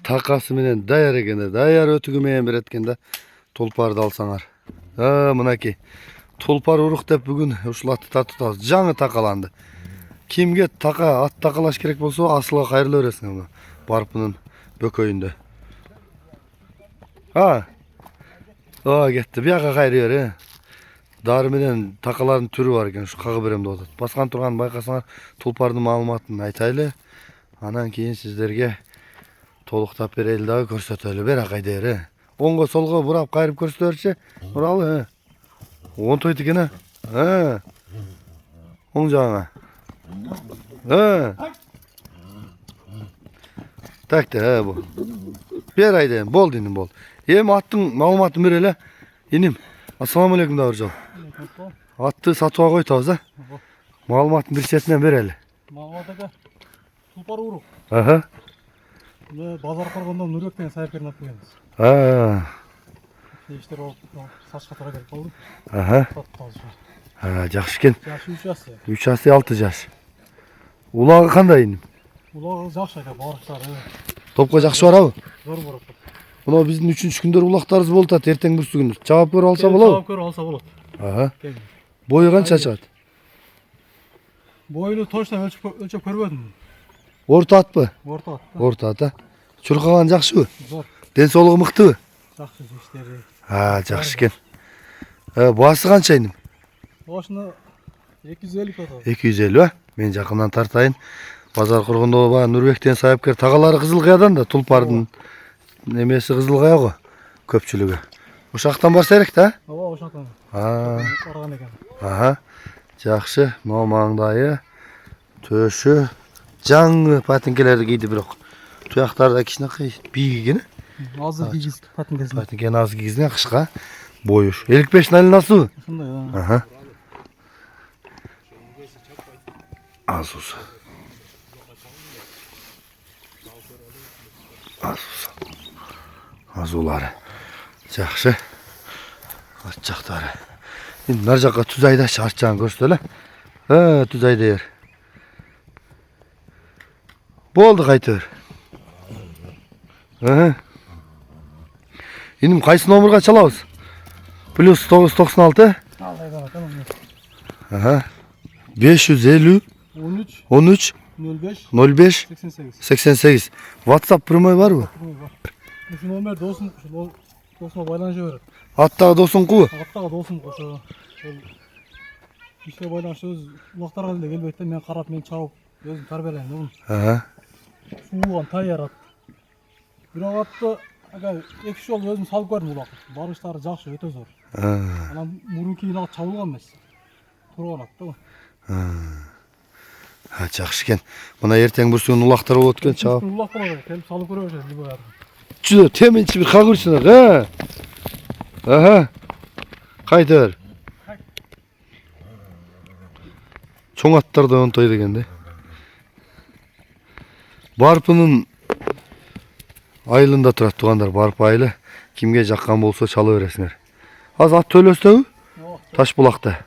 Takası menen dayar ekende, dayar ötügü menen beretkende tulpardı alsаңар. Мынакей. Tulpar uruk dep bugün ушул атты тартып жаңы такаланды. Kimge taka at takalaş керек болсо асылга кайрыла бересиң мына барпынын бөкөйүндө. Кетти. Бияка кайры бер. Дары менен такалардын түрү бар экен, ушу кагы берем деп атат. Баскан турганын байкасаңар, tulpардын маалыматын айтайлы. Анан кийин сиздерге толуктап берели дагы көрсөтөлү. Бер акайда бер. Оңго солго бурап кайрып көрсөтөрчү. Уралы. Онтойт экен оң жагыңа. Так бу. Бер айда болду иним бол. Эми аттын маалыматын берели. Иним. Ассаламу алейкум Дауржан. Атты сатууга койтабыз, маалыматын бир четинен берели. Маалымат ака. Tulpar урук. Базар коргондон Нурбек деген сайыпкердин атын келебиз. Иштер болуп, сачка туура келип калды. Жакшы экен. Жашы 3 жаш. 3 жаш 6 жаш. Улагы кандай иним? Улагы жакшы ака, баарыктары. Топко жакшы барабы? Зор барат. Мына биздин 3-күндөр улактарыбыз болуп атат, эртең бүрсүгүн. Жаап көрүп алса болобу? Жаап көрүп алса болот. Бою канча чыгат? Боюну точно өлчөп көрбөдүм. Орто атпы? Орто ат. Орто ат. Чуркаган жакшыбы? Зор. Ден соолугу мыктыбы? Жакшы иштери. Жакшы экен. Баасы канча иним? Башына 250 атат. 250 Мен жакындан тартайын. Базар коргондо баа Нурбектен сайыпкер тагалары Кызыл Кыядан да Tulpардын немеси Кызыл Кыя го көпчүлүгү. Ушактан барса керек да? Ооба, ошоктон. Барган экен. Жакшы. Могу маңдайы, төшү жаңы патинкелерди кийди, бирок туяктары да кичинекей бийик экен. Азыр кийгиз патинкесин. Патинкени азыр кийгизген кышка боюш. 55 налинасыбы? Ошондой. Азуз. Азулары. Жакшы. Ат жактары. Эми нар жакка түз айдачы, арт жагын көрсөтөлү. Түз айдай бер. Болду, кайта бер. Иним кайсы номерге чалабыз? +996. 550 13 05 88. WhatsApp прямой барбы? Ушу номер досум байланыша берет. Аттагы досуңкубу? Аттагы досум ошо. Ишке байланыш өз улактарга деле келбейт да, мен карап, мен чабып, өзүм тарбиялайм да. Сууган таяр ат. Бирок атты ага 2 жолу өзүм салып көрдүм улак. Барыштары жакшы, өтө зор. Анан мурунки ат чабылган эмес. Турган ат да. Жакшы экен. Мына эртең бүрсүгүн улактар болот экен, чабып. Улак болот, келип салып көрөбүз либо. Жүзө теменчи бир кагырсың, Кайта бер. Чоң аттар да онтойт экен да. Барпынын айылында турат тугандар, барпы айылы. Кимге жаккан болсо чала бересиңер. Азыр ат төлөстөбү? Таш булакта.